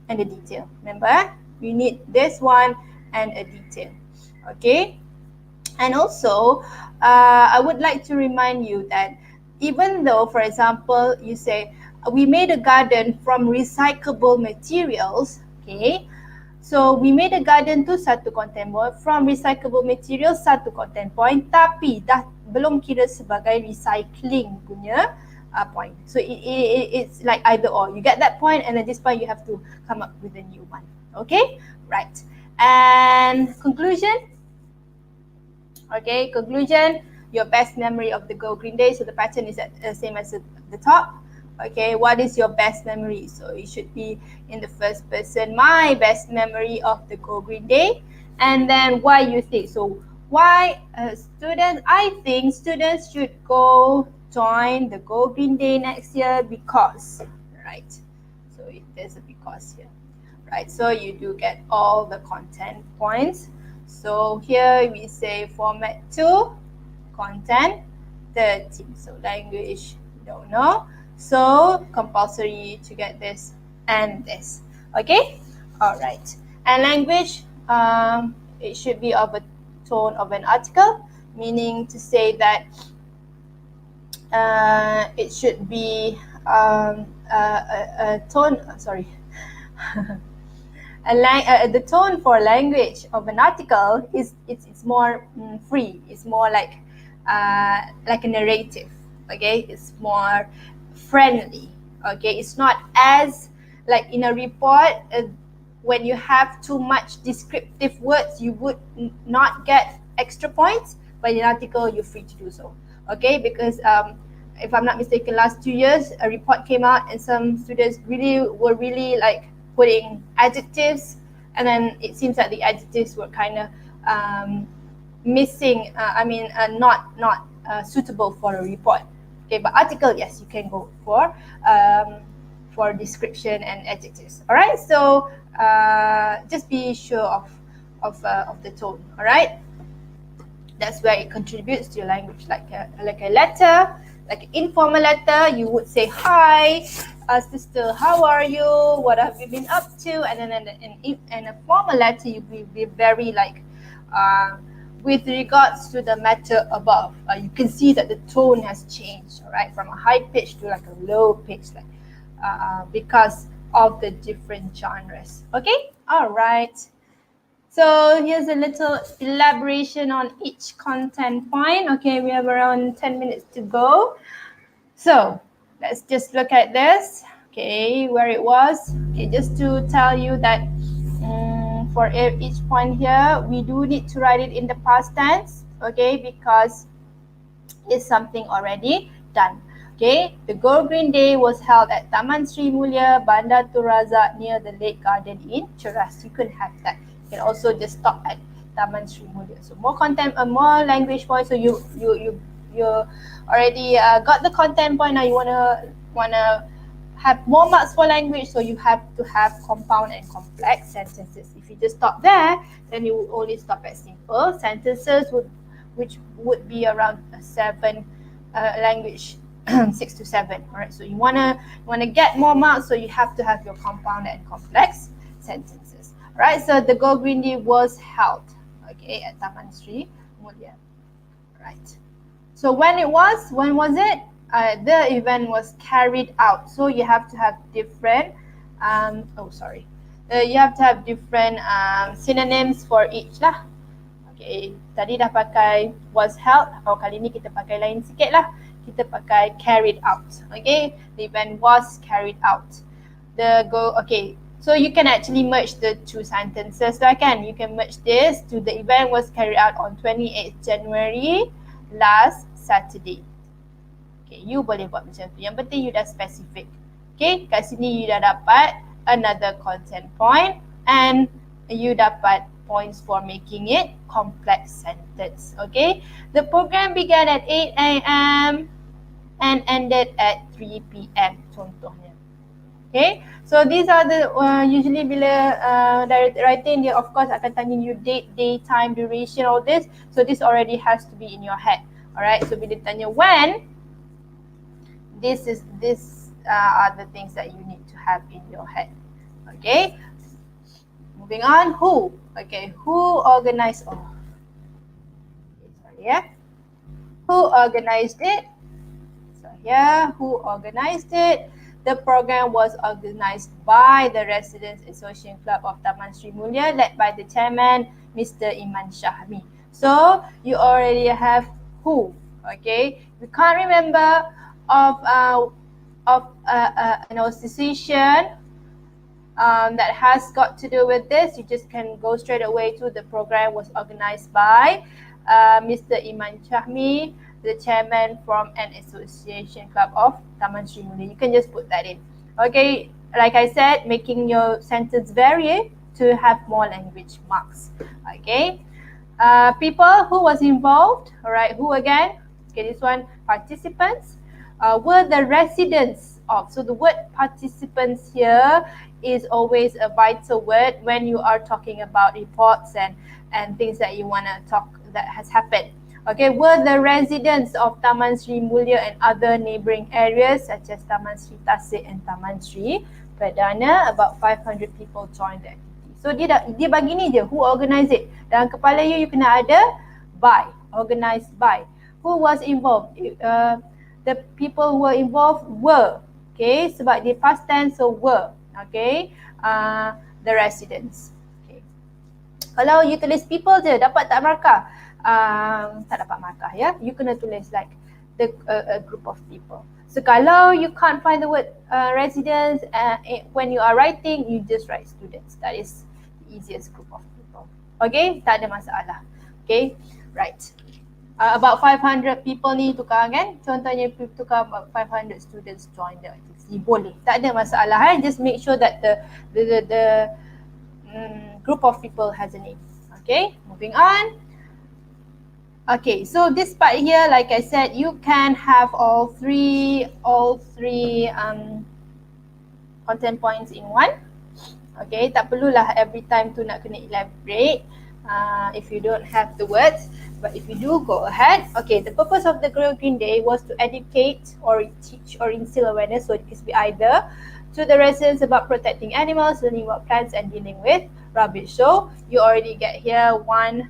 a detail. Remember, you need this one and a detail. Okay, and also I would like to remind you that even though, for example, you say we made a garden from recyclable materials, okay, so we made a garden tu satu content point, from recyclable materials satu content point, tapi dah belum kira sebagai recycling punya point. So it's like either or. You get that point, and then this point you have to come up with a new one. Okay, right. And conclusion. Okay, conclusion. Your best memory of the Go Green Day. So the pattern is the same as the top. Okay, what is your best memory? So it should be in the first person. My best memory of the Go Green Day. And then why you think. So why students, I think students should go join the Go Green Day next year because, right? So there's a because here. Right, so you do get all the content points. So here we say format 2, content 13. So language, don't know. So compulsory to get this and this. Okay, all right. And language, it should be of a tone of an article, meaning to say that it should be a tone. Sorry. The tone for language of an article is it's more free. It's more like a narrative. Okay, it's more friendly. Okay, it's not as like in a report. When you have too much descriptive words, you would not get extra points. but in article, you're free to do so. Okay, because if I'm not mistaken, last 2 years, a report came out and some students were really like putting adjectives, and then it seems that the adjectives were kind of missing, not suitable for a report. Okay, but article, yes, you can go for description and adjectives. All right, so just be sure of the tone. All right, that's where it contributes to your language. Like a letter, like an informal letter, you would say hi, sister, how are you? What have you been up to? And then in a formal letter, you will be very like with regards to the matter above. You can see that the tone has changed, all right, from a high pitch to like a low pitch, like because of the different genres. Okay, all right. So here's a little elaboration on each content point. Okay, we have around 10 minutes to go. So let's just look at this. Okay, where it was. Okay, just to tell you that for each point here, we do need to write it in the past tense. Okay, because it's something already done. Okay, the Go Green Day was held at Taman Sri Mulia, Bandar Tun Razak near the Lake Garden in Cheras. You could have that. You can also just stop at Taman Sri Mulia. So more content, more language points. So you already got the content point. Now you wanna have more marks for language. So you have to have compound and complex sentences. If you just stop there, then you would only stop at simple sentences, which would be around 7 language. 6 to 7. All right. So you wanna get more marks. So you have to have your compound and complex sentences. Right, so the Go Green Day was held, okay, at Taman Sri Mulia. Right. So when was it? The event was carried out. So you have to have different, you have to have different synonyms for each lah. Okay, tadi dah pakai was held. Kalau kali ni kita pakai lain sikit lah. Kita pakai carried out. Okay, the event was carried out. Okay. So you can actually merge the two sentences. So you can merge this to the event was carried out on 28th January last Saturday. Okay, you boleh buat macam tu. Yang penting you dah specific. Okay, kat sini you dah dapat another content point and you dapat points for making it complex sentence. Okay, the program began at 8 a.m. and ended at 3 p.m. contohnya. Okay, so these are the usually bila direct writing, dia of course akan tanya you date, day, time, duration, all this. So this already has to be in your head. Alright, so bila tanya when, these are the things that you need to have in your head. Okay, moving on. Who? Okay, who organized? Who organized it? So here, who organized it? The program was organized by the Residents Association Club of Taman Sri Mulia, led by the chairman, Mr. Iman Shahmi. So you already have who. Okay, we can't remember of an association that has got to do with this. You just can go straight away to the program was organized by Mr. Iman Shahmi, the chairman from an association club of Taman Sri Mulia. You can just put that in. Okay, like I said, making your sentence vary to have more language marks. Okay, people who was involved. All right, who again? Okay, this one, participants. Were the residents of. So the word participants here is always a vital word when you are talking about reports and things that you want to talk that has happened. Okay, were the residents of Taman Sri Mulia and other neighbouring areas such as Taman Sri Tasik and Taman Sri Perdana, about 500 people joined the activity. So dia bagi ni je, who organised it. Dalam kepala you kena ada by, organised by. Who was involved? The people who were involved were. Okay, sebab dia past tense, so were. Okay, the residents. Okay. Kalau you tulis people je, dapat tak markah? Tak dapat markah ya. You kena tulis like a group of people. So kalau you can't find the word residents when you are writing, you just write students. That is the easiest group of people. Okay, tak ada masalah. Okay, right. about 500 people ni tukar kan, contohnya tukar about 500 students join the activity, boleh, tak ada masalah kan. Just make sure that the group of people has a name. Okay, moving on. Okay, so this part here, like I said, you can have all three content points in one. Okay, tak perlulah every time tu nak kena elaborate if you don't have the words. But if you do, go ahead. Okay, the purpose of the Green Day was to educate or teach or instill awareness, so it could be either to the residents about protecting animals, learning about plants and dealing with rubbish. So you already get here one,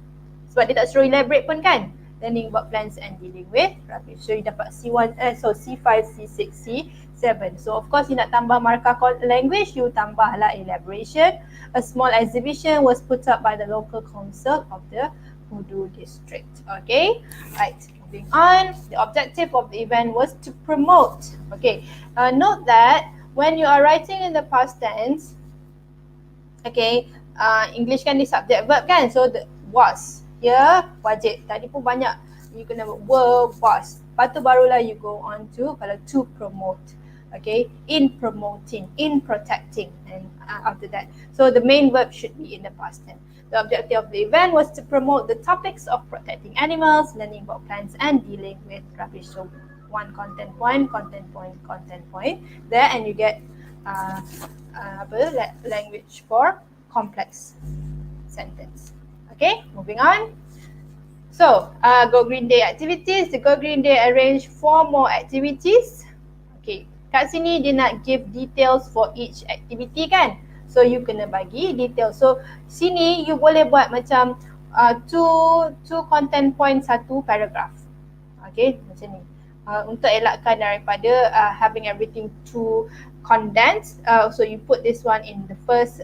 sebab dia tak suruh elaborate pun kan, learning about plants and dealing with rubbish. So you dapat C1, C5, C6, C7. So of course you nak tambah markah language, you tambahlah elaboration. A small exhibition was put up by the local council of the Pudu district. Okay, right, moving on. The objective of the event was to promote. Okay, note that when you are writing in the past tense, okay, English kan di subject verb kan, so the was here wajib. Tadi pun banyak you kena were, was. Lepas tu barulah you go on to kalau to promote. Okay, in promoting, in protecting, and after that. So the main verb should be in the past tense. The objective of the event was to promote the topics of protecting animals, learning about plants and dealing with rubbish. So one content point there, and you get language for complex sentence. Okay, moving on. So Go Green Day activities. The Go Green Day arranged 4 more activities. Okay, kat sini dia nak give details for each activity kan. So you kena bagi detail. So sini you boleh buat macam two content point, 1 paragraph. Okay, macam ni. Untuk elakkan daripada having everything too condensed. So you put this one in the first,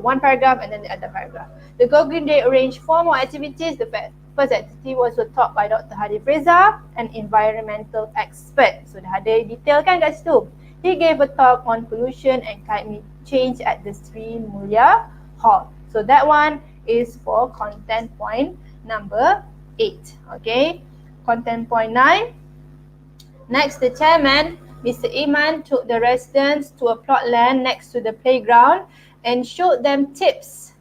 one paragraph and then the other paragraph. The Go Green Day arranged 4 more activities. The first activity was taught by Dr. Hadi Freza, an environmental expert. So dah ada detail kan kat situ. He gave a talk on pollution and climate change at the Sri Mulia Hall. So that one is for content point number 8. Okay, content point 9. Next, the chairman, Mr. Iman, took the residents to a plot land next to the playground and showed them tips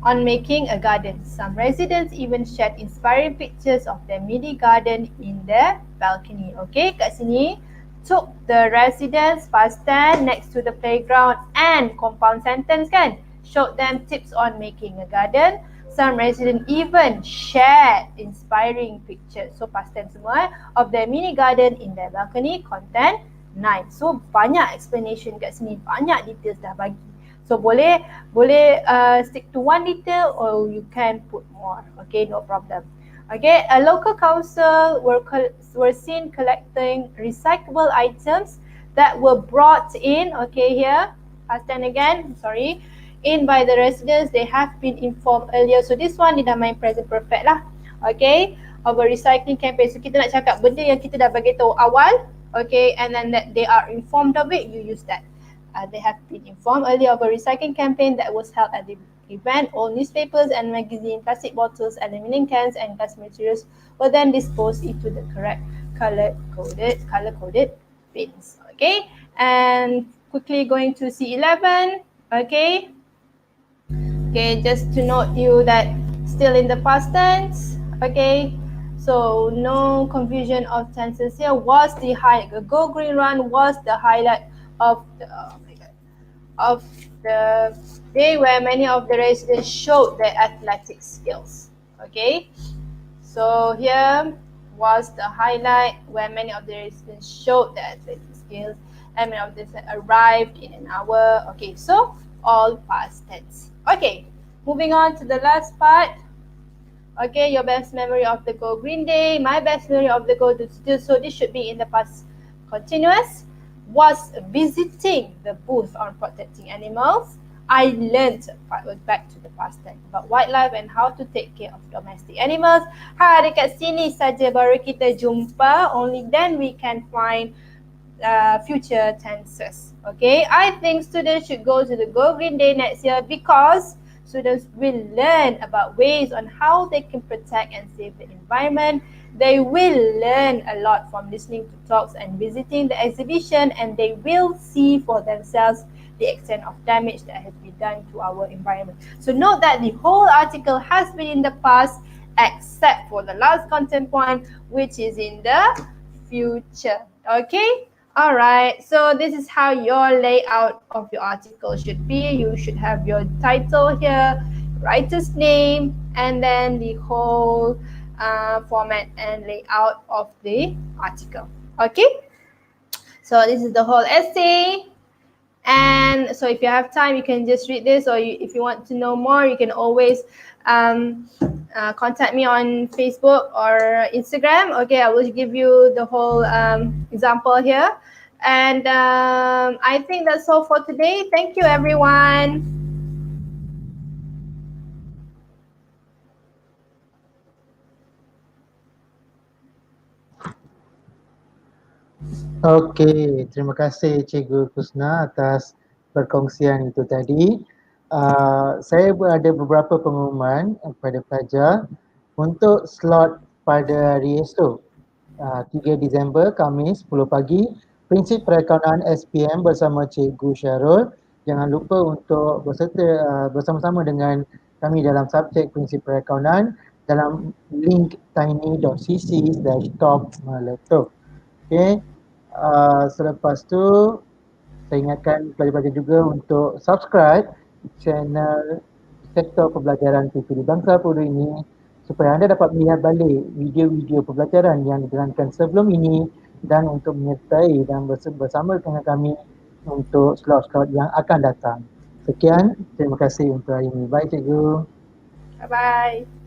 on making a garden. Some residents even shared inspiring pictures of their mini garden in their balcony. Okay, kat sini took the residents, past tense, next to the playground and compound sentence kan, showed them tips on making a garden. Some residents even shared inspiring pictures, so past tense semua, of their mini garden in their balcony. Content 9. So banyak explanation kat sini, banyak details dah bagi. So boleh stick to one detail or you can put more. Okay, no problem. Okay, a local council were seen collecting recyclable items that were brought in, okay, here, past tense again, sorry, in by the residents. They have been informed earlier. So this one dia dah main present perfect lah, okay, of a recycling campaign. So kita nak cakap benda yang kita dah bagi tahu awal, okay, and then that they are informed of it, you use that. They have been informed earlier of a recycling campaign that was held at the event. All newspapers and magazines, plastic bottles, aluminum cans and glass materials were then disposed into the correct color-coded bins. Okay, and quickly going to C11. Okay, just to note you that still in the past tense. Okay, so no confusion of tenses here. Was the Go Green Run was the highlight of the of the day where many of the residents showed their athletic skills. Okay, so here was the highlight where many of the residents showed their athletic skills and many of them arrived in an hour. Okay, so all past tense. Okay, moving on to the last part. Okay, your best memory of the Go Green Day. My best memory of the Go Still, so this should be in the past continuous, was visiting the booth on protecting animals. I learned, back to the past tense, about wildlife and how to take care of domestic animals. Dekat sini saja baru kita jumpa, only then we can find future tenses. Okay, I think students should go to the Go Green Day next year because Students will learn about ways on how they can protect and save the environment. They will learn a lot from listening to talks and visiting the exhibition, and they will see for themselves the extent of damage that has been done to our environment. So note that the whole article has been in the past except for the last content point, which is in the future. Okay? Alright, so this is how your layout of your article should be. You should have your title here, writer's name, and then the whole format and layout of the article. Okay? So this is the whole essay. And so if you have time, you can just read this, or if you want to know more, you can always contact me on Facebook or Instagram. Okay, I will give you the whole example here. And I think that's all for today. Thank you, everyone. Okey, terima kasih Cikgu Khusna atas perkongsian itu tadi. Saya ada beberapa pengumuman kepada pelajar untuk slot pada hari esok, 3 Disember, Khamis, 10 pagi, prinsip perakaunan SPM bersama Cikgu Syarul. Jangan lupa untuk berserta bersama-sama dengan kami dalam subjek prinsip perakaunan dalam link tiny.cc/top-laptop. Okey. Selepas tu saya ingatkan pelajar-pelajar juga untuk subscribe channel Sektor Pembelajaran PPD Bangsar Pudu ini supaya anda dapat melihat balik video-video pembelajaran yang dijalankan sebelum ini dan untuk menyertai dan bersama dengan kami untuk slot-slot yang akan datang. Sekian, terima kasih untuk hari ini. Bye Cikgu. Bye-bye.